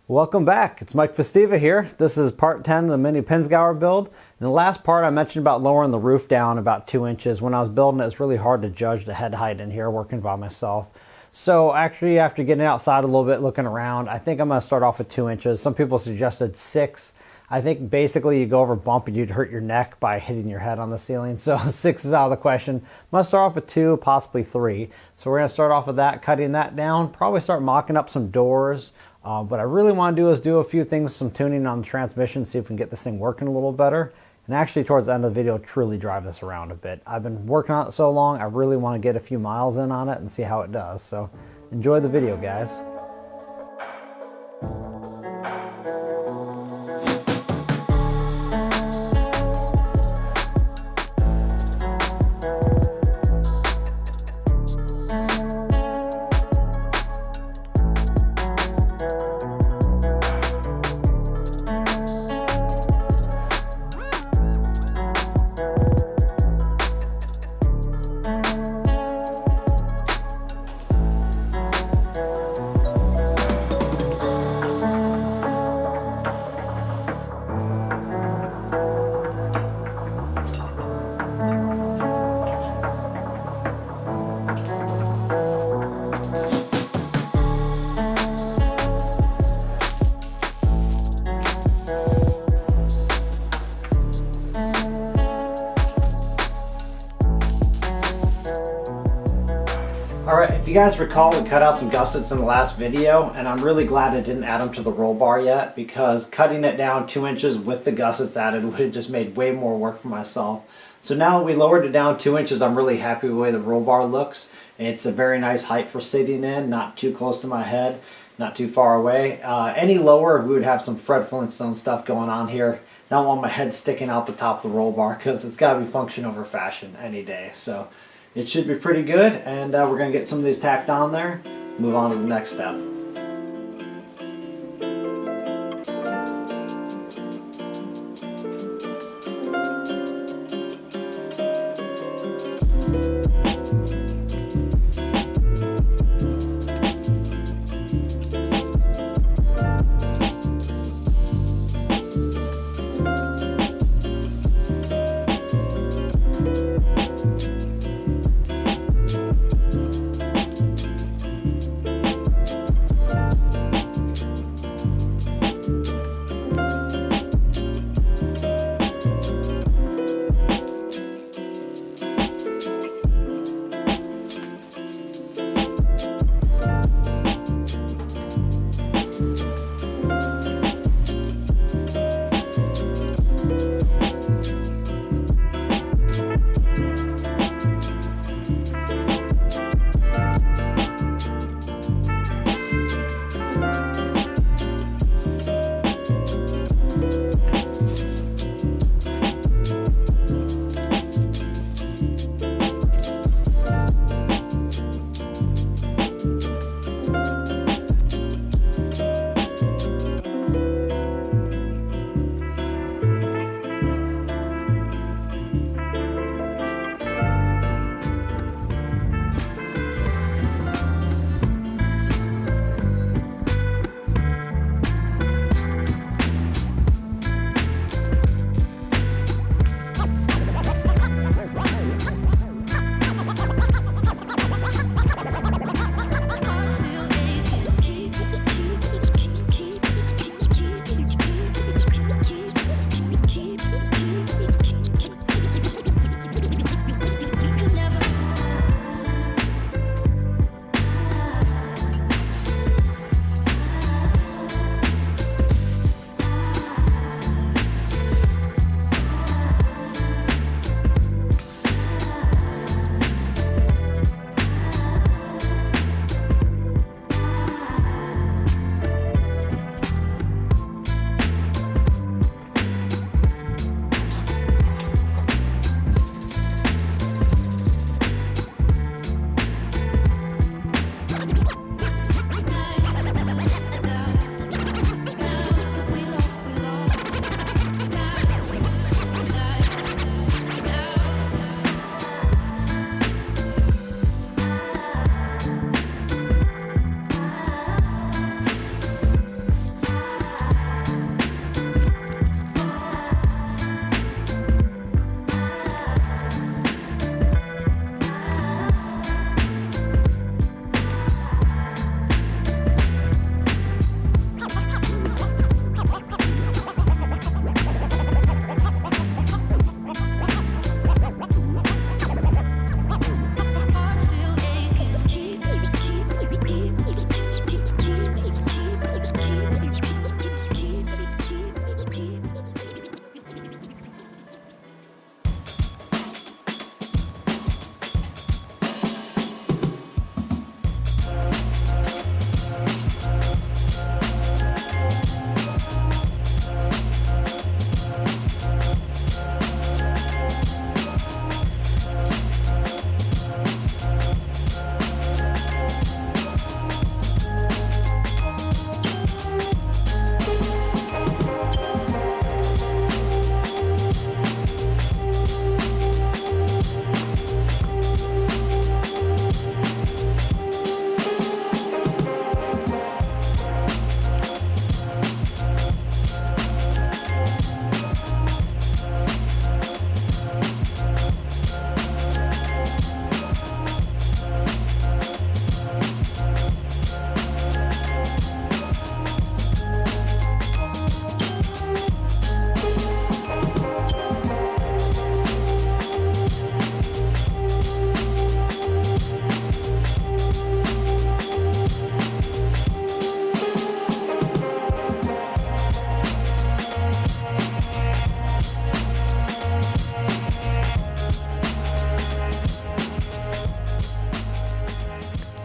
Welcome back. It's Mike Festiva here. This is part 10 of the Mini Pinzgauer build. In the last part I mentioned about lowering the roof down about 2 inches. When I was building it, it's really hard to judge the head height in here working by myself. So actually, after getting outside a little bit, looking around, I think I'm going to start off with 2 inches. Some people suggested 6. I think basically you go over a bump and you'd hurt your neck by hitting your head on the ceiling. So 6 is out of the question. I'm going to start off with 2, possibly 3. So we're going to start off with that, cutting that down, probably start mocking up some doors. What I really want to do is do a few things, some tuning on the transmission, see if we can get this thing working a little better. And actually towards the end of the video, truly drive this around a bit. I've been working on it so long, I really want to get a few miles in on it and see how it does. So enjoy the video, guys. Alright, if you guys recall, we cut out some gussets in the last video, and I'm really glad I didn't add them to the roll bar yet, because cutting it down 2 inches with the gussets added would have just made way more work for myself. So now that we lowered it down 2 inches, I'm really happy with the way the roll bar looks. It's a very nice height for sitting in, not too close to my head, not too far away. Any lower, we would have some Fred Flintstone stuff going on here. I don't want my head sticking out the top of the roll bar, because it's got to be function over fashion any day. So it should be pretty good, and we're going to get some of these tacked on there, move on to the next step.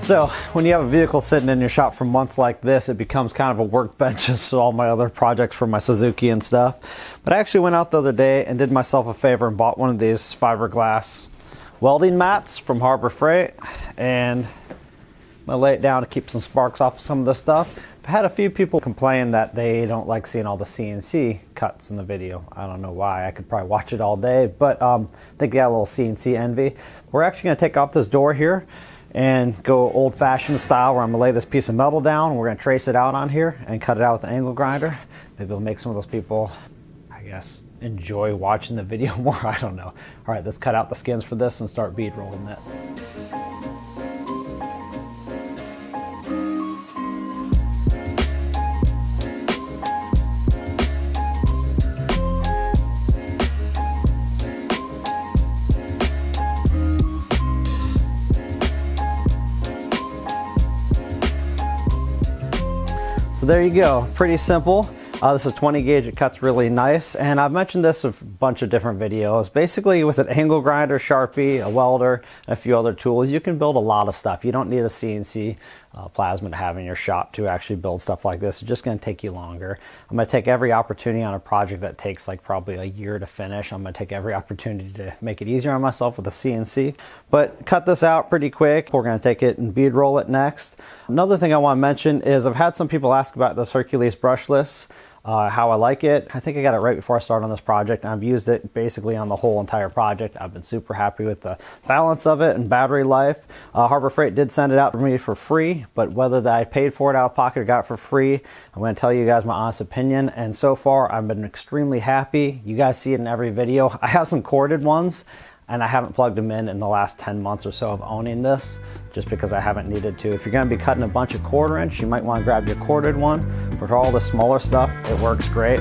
So when you have a vehicle sitting in your shop for months like this, it becomes kind of a workbench to all my other projects for my Suzuki and stuff. But I actually went out the other day and did myself a favor and bought one of these fiberglass welding mats from Harbor Freight, and I'm gonna lay it down to keep some sparks off of some of this stuff. I've had a few people complain that they don't like seeing all the CNC cuts in the video. I don't know why. I could probably watch it all day, but I think they got a little CNC envy. We're actually gonna take off this door here and go old-fashioned style, where I'm gonna lay this piece of metal down. We're gonna trace it out on here and cut it out with an angle grinder. Maybe it'll make some of those people, I guess, enjoy watching the video more. I don't know. All right, let's cut out the skins for this and start bead rolling it. So there you go, pretty simple. This is 20 gauge, it cuts really nice, and I've mentioned this in a bunch of different videos. Basically, with an angle grinder, Sharpie, a welder, and a few other tools, you can build a lot of stuff. You don't need a CNC plasma to have in your shop to actually build stuff like this. It's just going to take you longer. I'm going to take every opportunity on a project that takes like probably a year to finish. I'm going to take every opportunity to make it easier on myself with a CNC. But cut this out pretty quick. We're going to take it and bead roll it next. Another thing I want to mention is I've had some people ask about this Hercules brushless. How I like it. I think I got it right before I started on this project. I've used it basically on the whole entire project. I've been super happy with the balance of it and battery life. Harbor Freight did send it out for me for free, but whether I paid for it out of pocket or got it for free, I'm going to tell you guys my honest opinion. And so far, I've been extremely happy. You guys see it in every video. I have some corded ones, and I haven't plugged them in the last 10 months or so of owning this, just because I haven't needed to. If you're gonna be cutting a bunch of 1/4 inch, you might wanna grab your corded one. For all the smaller stuff, it works great.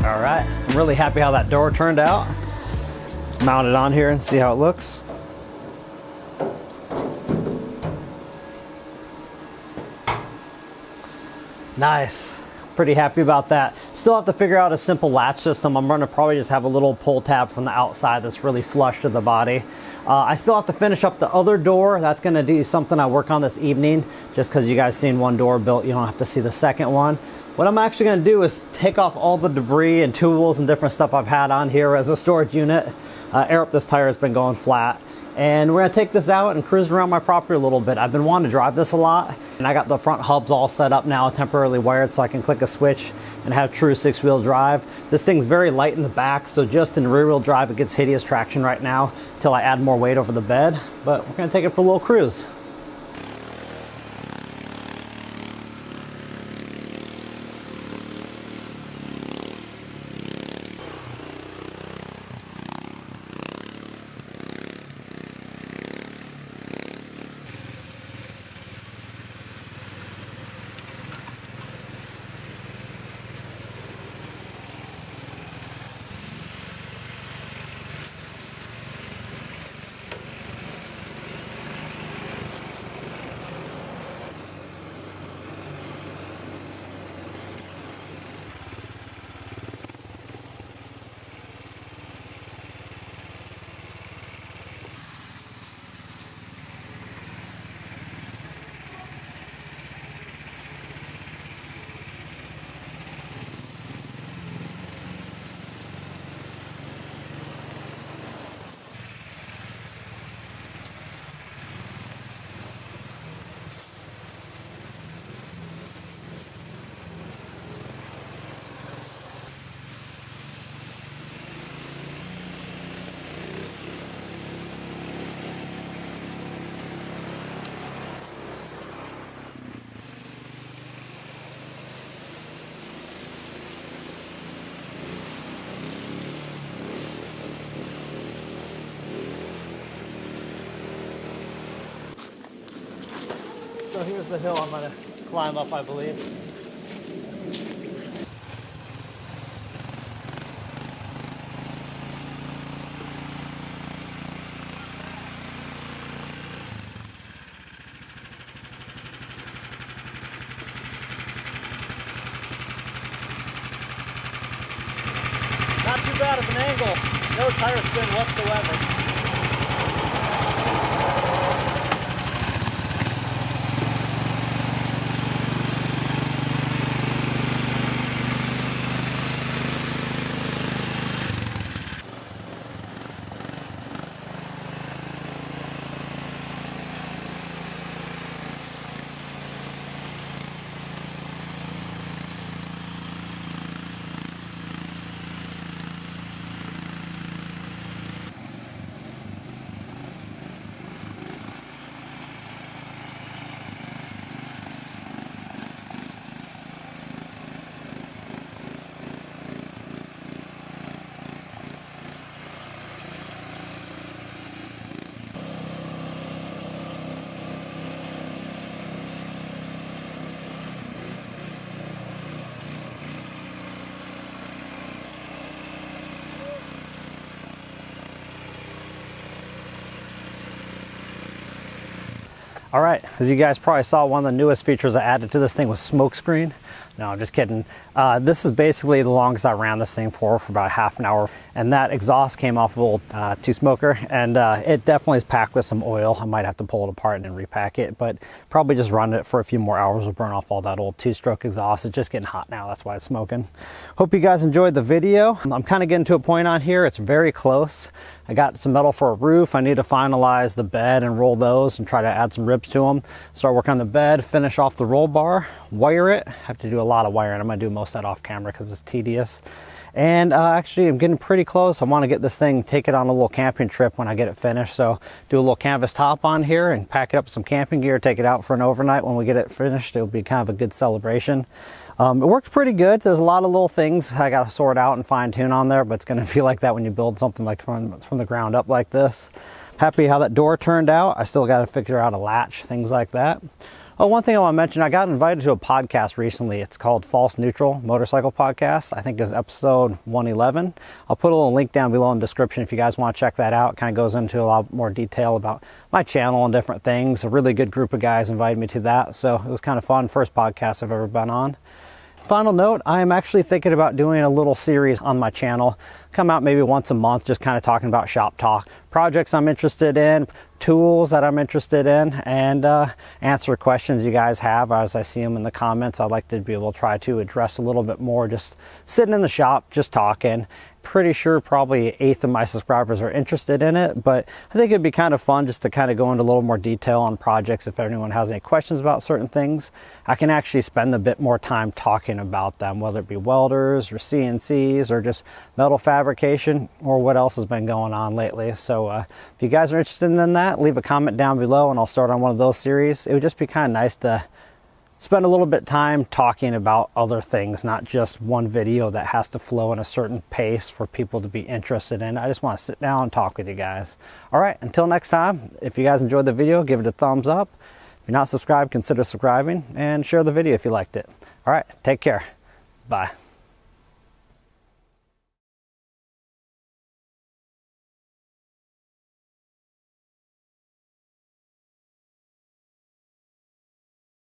All right, I'm really happy how that door turned out. Let's mount it on here and see how it looks. Nice, pretty happy about that. Still have to figure out a simple latch system. I'm gonna probably just have a little pull tab from the outside that's really flush to the body. I still have to finish up the other door. That's gonna do something I work on this evening. Just because you guys seen one door built, you don't have to see the second one. What I'm actually gonna do is take off all the debris and tools and different stuff I've had on here as a storage unit. Air up this tire has been going flat. And we're gonna take this out and cruise around my property a little bit. I've been wanting to drive this a lot, and I got the front hubs all set up now, temporarily wired, so I can click a switch and have true 6-wheel drive. This thing's very light in the back, so just in rear-wheel drive, it gets hideous traction right now till I add more weight over the bed. But we're gonna take it for a little cruise. So here's the hill I'm going to climb up, I believe. Not too bad of an angle. No tire spin whatsoever. All right, as you guys probably saw, one of the newest features I added to this thing was smoke screen. No, I'm just kidding. This is basically the longest I ran this thing for about half an hour. And that exhaust came off of old two-smoker, and it definitely is packed with some oil. I might have to pull it apart and then repack it, but probably just run it for a few more hours will burn off all that old two-stroke exhaust. It's just getting hot now, that's why it's smoking. Hope you guys enjoyed the video. I'm kind of getting to a point on here, it's very close. I got some metal for a roof. I need to finalize the bed and roll those and try to add some ribs to them. Start working on the bed, finish off the roll bar, wire it. Have to do a lot of wiring. I'm gonna do most of that off camera because it's tedious. And actually I'm getting pretty close. I want to get this thing, take it on a little camping trip when I get it finished. So do a little canvas top on here and pack it up with some camping gear, take it out for an overnight. When we get it finished, it'll be kind of a good celebration. It works pretty good. There's a lot of little things I got to sort out and fine tune on there, but it's going to be like that when you build something like from the ground up like this. Happy how that door turned out. I still got to figure out a latch, things like that. Oh, one thing I want to mention, I got invited to a podcast recently. It's called False Neutral Motorcycle Podcast. I think it was episode 111. I'll put a little link down below in the description if you guys want to check that out. It kind of goes into a lot more detail about my channel and different things. A really good group of guys invited me to that, so it was kind of fun. First podcast I've ever been on. Final note, I am actually thinking about doing a little series on my channel. Come out maybe once a month, just kind of talking about shop talk, projects I'm interested in, tools that I'm interested in, and answer questions you guys have as I see them in the comments. I'd like to be able to try to address a little bit more, just sitting in the shop, just talking. Pretty sure probably 1/8 of my subscribers are interested in it, but I think it'd be kind of fun just to kind of go into a little more detail on projects. If anyone has any questions about certain things, I can actually spend a bit more time talking about them, whether it be welders or CNCs or just metal fabrication or what else has been going on lately. So if you guys are interested in that, leave a comment down below and I'll start on one of those series. It would just be kind of nice to spend a little bit of time talking about other things, not just one video that has to flow in a certain pace for people to be interested in. I just want to sit down and talk with you guys. All right, until next time, if you guys enjoyed the video, give it a thumbs up. If you're not subscribed, consider subscribing and share the video if you liked it. All right, take care. Bye.